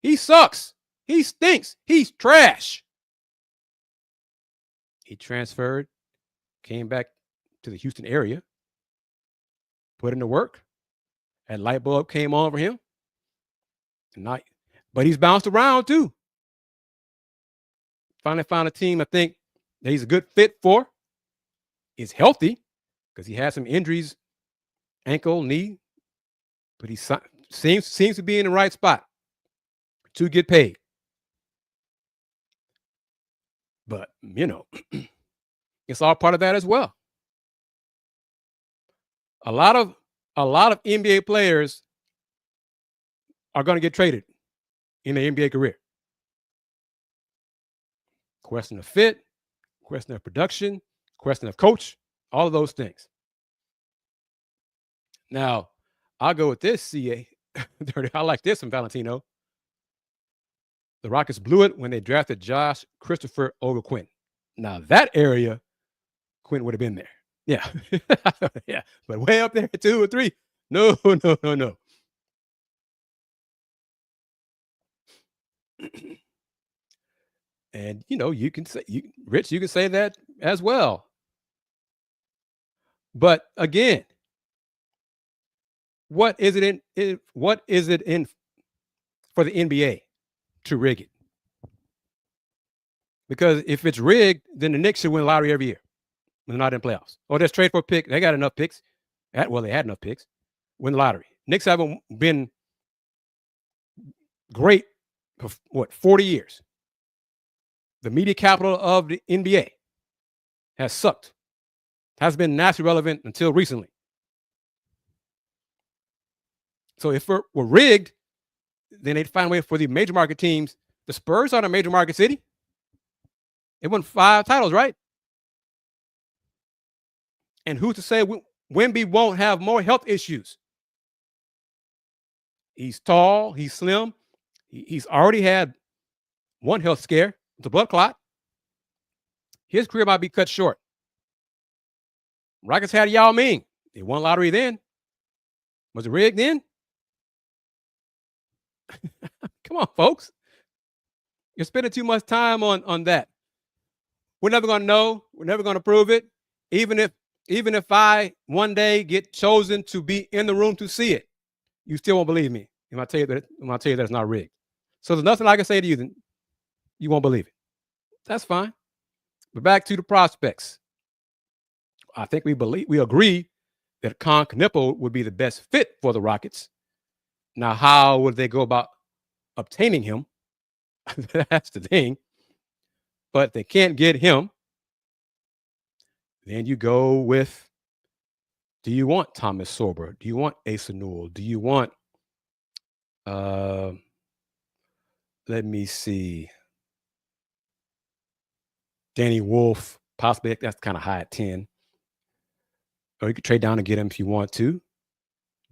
He sucks. He stinks. He's trash. He transferred, came back to the Houston area, put in the work, and light bulb came on for him. But he's bounced around too. Finally found a team I think that he's a good fit for. Is healthy because he had some injuries, ankle, knee, but he seems to be in the right spot to get paid. But it's all part of that as well. A lot of NBA players are going to get traded in their NBA career. Question of fit, question of production, question of coach, all of those things. Now, I'll go with this, CA. I like this from Valentino. The Rockets blew it when they drafted Josh Christopher over Quinn. Now, that area, Quinn would have been there. Yeah. Yeah. But way up there at 2 or 3. No. And, you can say, Rich, you can say that as well. But again, what is it in for the NBA to rig it? Because if it's rigged, then the Knicks should win the lottery every year when they're not in playoffs. Or just trade for a pick. They got enough picks. They had enough picks. Win the lottery. Knicks haven't been great for 40 years. the media capital of the NBA has sucked. Has been nationally relevant until recently. So if we're rigged, then they'd find a way for the major market teams. The Spurs aren't a major market city. They won 5 titles, right? And who's to say Wemby won't have more health issues? He's tall, he's slim. He's already had one health scare, the blood clot. His career might be cut short. Rockets had Yao Ming. They won lottery then. Was it rigged then? Come on, folks. You're spending too much time on that. We're never going to know. We're never going to prove it. Even if I one day get chosen to be in the room to see it, you still won't believe me. If I tell you that it's not rigged. So there's nothing I can say to you, then you won't believe it. That's fine. But back to the prospects. I think we agree that Con Knippel would be the best fit for the Rockets. Now, how would they go about obtaining him? That's the thing. But if they can't get him, then you go with, do you want Thomas Sorber? Do you want Asa Newell? Do you want, let me see, Danny Wolf? Possibly that's kind of high at 10. Or you could trade down and get him if you want to.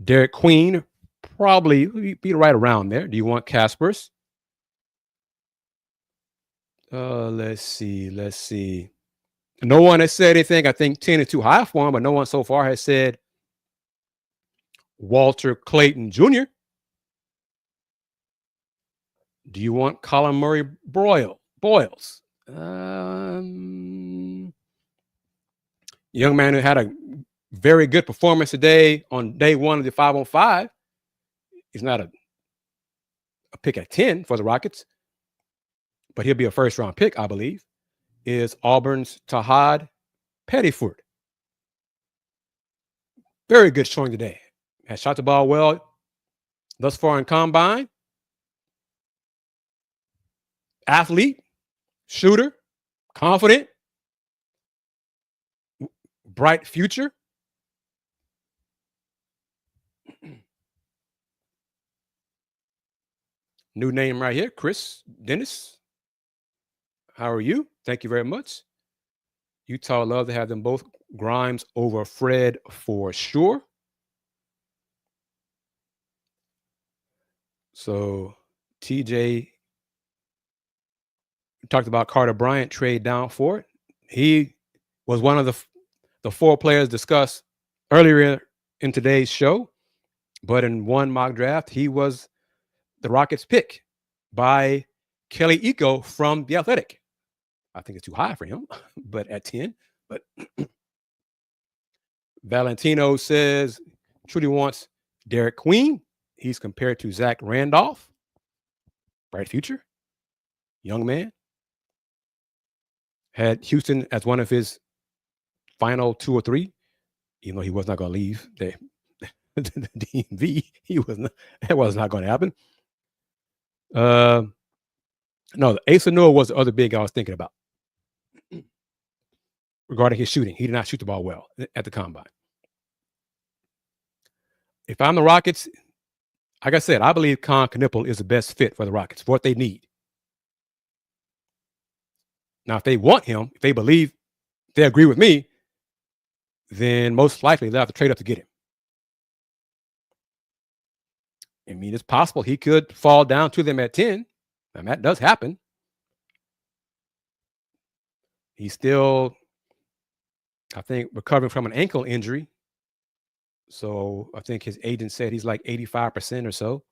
Derek Queen, probably be right around there. Do you want Kasparas? Let's see. No one has said anything. I think 10 is too high for him, but no one so far has said Walter Clayton Jr. Do you want Colin Murray Boyles? Young man who had a very good performance today on day one of the 5-on-5. He's not a pick at 10 for the Rockets, but he'll be a first-round pick, I believe, is Auburn's Tahad Pettiford. Very good showing today. Has shot the ball well thus far in combine. Athlete, shooter, confident, bright future. New name right here, Chris Dennis. How are you? Thank you very much. Utah love to have them both. Grimes over Fred for sure. So TJ talked about Carter Bryant, trade down for it. He was one of the 4 players discussed earlier in today's show, but in one mock draft, he was the Rockets pick by Kelly Iko from The Athletic. I think it's too high for him, but at 10. But Valentino says truly wants Derek Queen. He's compared to Zach Randolph. Bright future. Young man. Had Houston as one of his final 2 or 3, even though he was not going to leave the DMV. That was not going to happen. No, Asa Newell was the other big I was thinking about regarding his shooting. He did not shoot the ball well at the combine. If I'm the Rockets, like I said, I believe Con Knippel is the best fit for the Rockets, for what they need. Now, if they want him, if they believe, they agree with me, then most likely they'll have to trade up to get him. I mean, it's possible he could fall down to them at 10. And that does happen. He's still, I think, recovering from an ankle injury. So I think his agent said he's like 85% or so.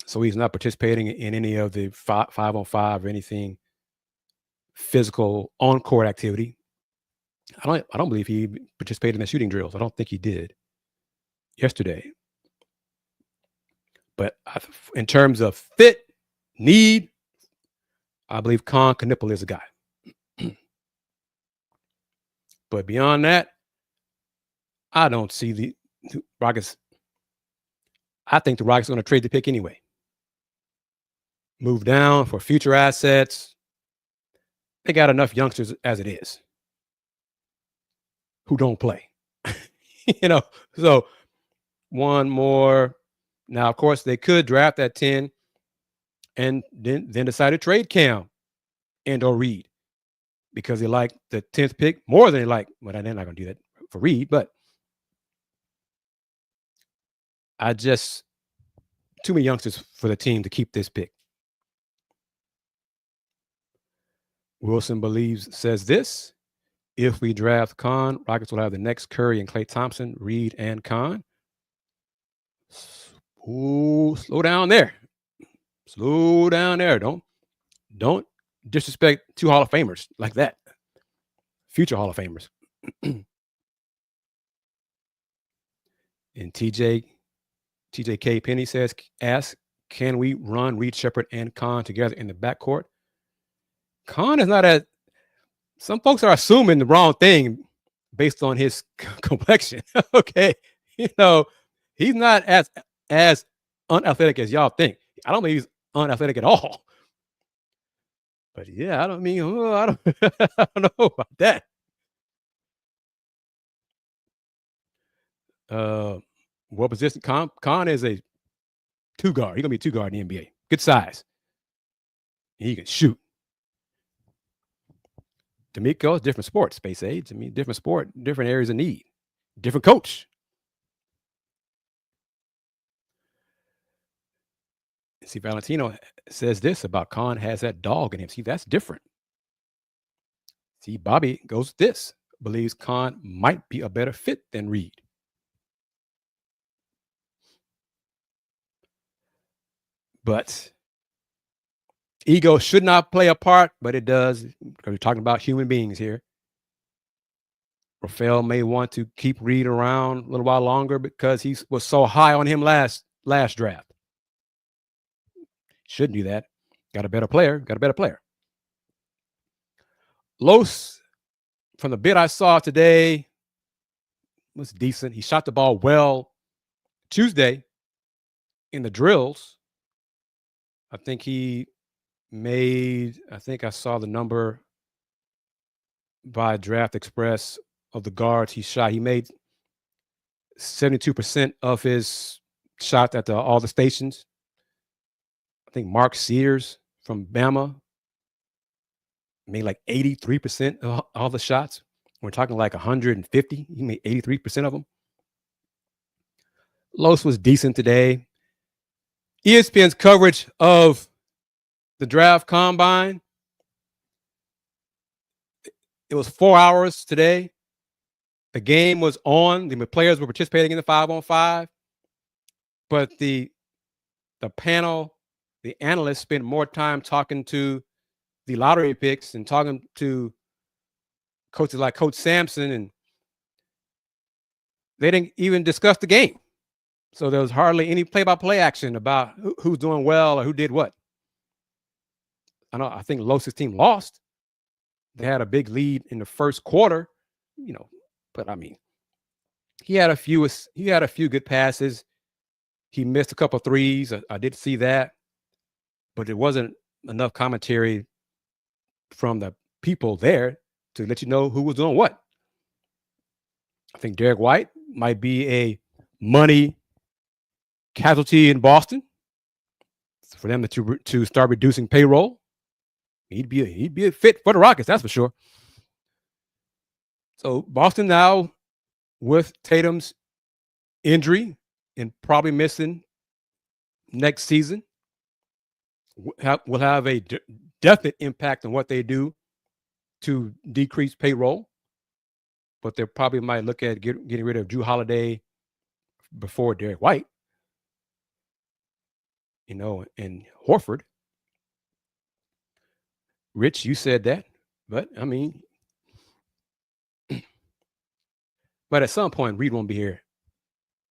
So he's not participating in any of the 5-on-5 or anything physical on-court activity. I don't believe he participated in the shooting drills. I don't think he did yesterday. But in terms of fit, need, I believe Con Knippel is a guy. But beyond that, I don't see the Rockets. I think the Rockets are going to trade the pick anyway. move down for future assets. They got enough youngsters as it is who don't play. So one more. Now, of course, they could draft at 10 and then decide to trade Cam and or Reed because they like the 10th pick more than they like. Well, they're not going to do that for Reed, but too many youngsters for the team to keep this pick. Wilson says this: if we draft Khan, Rockets will have the next Curry and Klay Thompson, Reed, and Khan. Ooh, slow down there. Slow down there. Don't disrespect 2 Hall of Famers like that. Future Hall of Famers. And TJK Penny asks, can we run Reed Shepherd and Khan together in the backcourt? Khan is not as, some folks are assuming the wrong thing based on his complexion. Okay. He's not as unathletic as y'all think. I don't think he's unathletic at all. But yeah, I don't know about that. What position? Khan is a 2-guard. He's gonna be a 2-guard in the NBA. Good size. He can shoot. D'Amico is different sport, space age. Different sport, different areas of need, different coach. See, Valentino says this about Khan has that dog in him. See, that's different. See, Bobby goes this, believes Khan might be a better fit than Reed. But ego should not play a part, but it does, because we're talking about human beings here. Rafael may want to keep Reed around a little while longer because he was so high on him last draft. Shouldn't do that. Got a better player. Los, from the bit I saw today, was decent. He shot the ball well Tuesday in the drills. I think I saw the number by Draft Express of the guards he shot. He made 72% of his shots at all the stations. I think Mark Sears from Bama made like 83% of all the shots. We're talking like 150. He made 83% of them. Los was decent today. ESPN's coverage of the draft combine, it was 4 hours today. The game was on. The players were participating in the 5-on-5, but the panel, the analysts spent more time talking to the lottery picks and talking to coaches like Coach Sampson, and they didn't even discuss the game. So there was hardly any play-by-play action about who's doing well or who did what. I think Los's team lost. They had a big lead in the first quarter, but he had a few good passes. He missed a couple of threes. I did see that, but it wasn't enough commentary from the people there to let you know who was doing what. I think Derek White might be a money casualty in Boston for them to start reducing payroll. He'd be a fit for the Rockets, that's for sure. So Boston now, with Tatum's injury and probably missing next season, will have a definite impact on what they do to decrease payroll. But they probably might look at getting rid of Drew Holiday before Derek White, and Horford. Rich, you said that, but but at some point, Reed won't be here.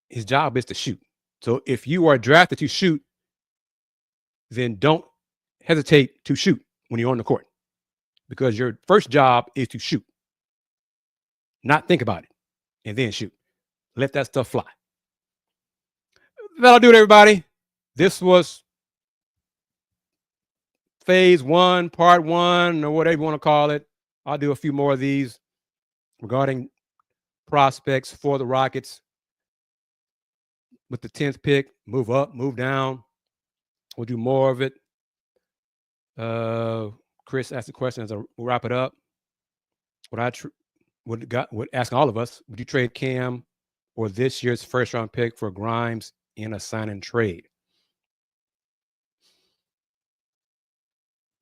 His job is to shoot. So if you are drafted to shoot, then don't hesitate to shoot when you're on the court, because your first job is to shoot, not think about it, and then shoot. Let that stuff fly. That'll do it, everybody. This was phase 1, part 1, or whatever you want to call it. I'll do a few more of these regarding prospects for the Rockets with the 10th pick. Move up, move down. We'll do more of it. Kris asked the question as I wrap it up. Would ask all of us, would you trade Cam or this year's first round pick for Grimes in a sign and trade?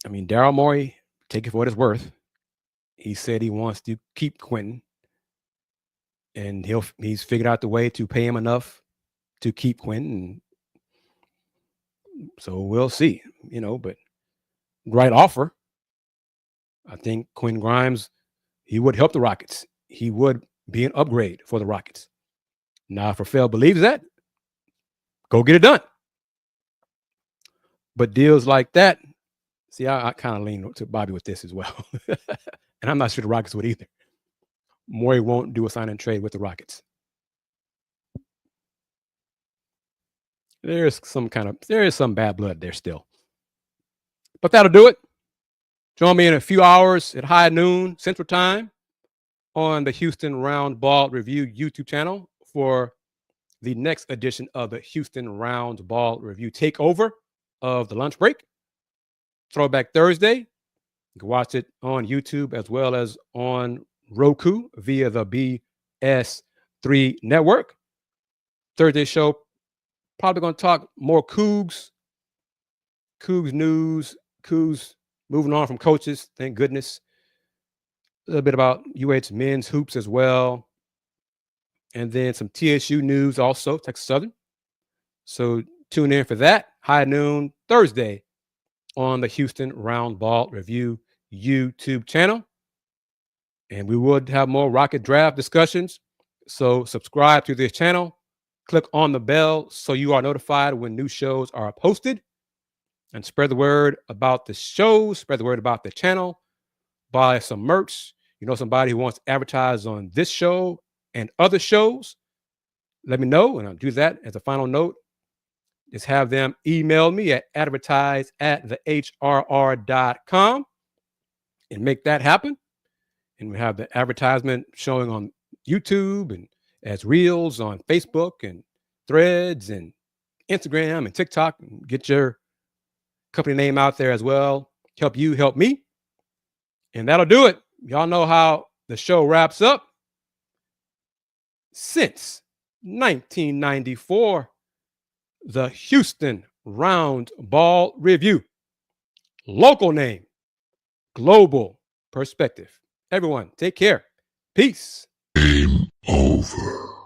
I mean, Daryl Morey, take it for what it's worth. He said he wants to keep Quentin, and he's figured out the way to pay him enough to keep Quentin. So we'll see, but right offer. I think Quentin Grimes, he would help the Rockets. He would be an upgrade for the Rockets. Now, if Rafael believes that, go get it done. But deals like that, see, I kind of lean to Bobby with this as well. And I'm not sure the Rockets would either. Morey won't do a sign and trade with the Rockets. There is some bad blood there still. But that'll do it. Join me in a few hours at high noon Central Time on the Houston Roundball Review YouTube channel for the next edition of the Houston Roundball Review takeover of the lunch break. Throwback Thursday. You can watch it on YouTube as well as on Roku via the BS3 network. Thursday show, probably going to talk more Cougs news, Cougs moving on from coaches, thank goodness. A little bit about UH men's hoops as well. And then some TSU news also, Texas Southern. So tune in for that. High noon Thursday on the Houston Roundball Review YouTube channel. And we would have more Rocket Draft discussions. So subscribe to this channel. Click on the bell so you are notified when new shows are posted. And spread the word about the shows. Spread the word about the channel. Buy some merch. You know somebody who wants to advertise on this show and other shows, let me know, and I'll do that as a final note. Just have them email me at advertise@thehrr.com and make that happen. And we have the advertisement showing on YouTube and as reels on Facebook and Threads and Instagram and TikTok. And get your company name out there as well. Help you, help me. And that'll do it. Y'all know how the show wraps up. Since 1994, the Houston Roundball Review. Local name, global perspective. Everyone, take care. Peace. Game over.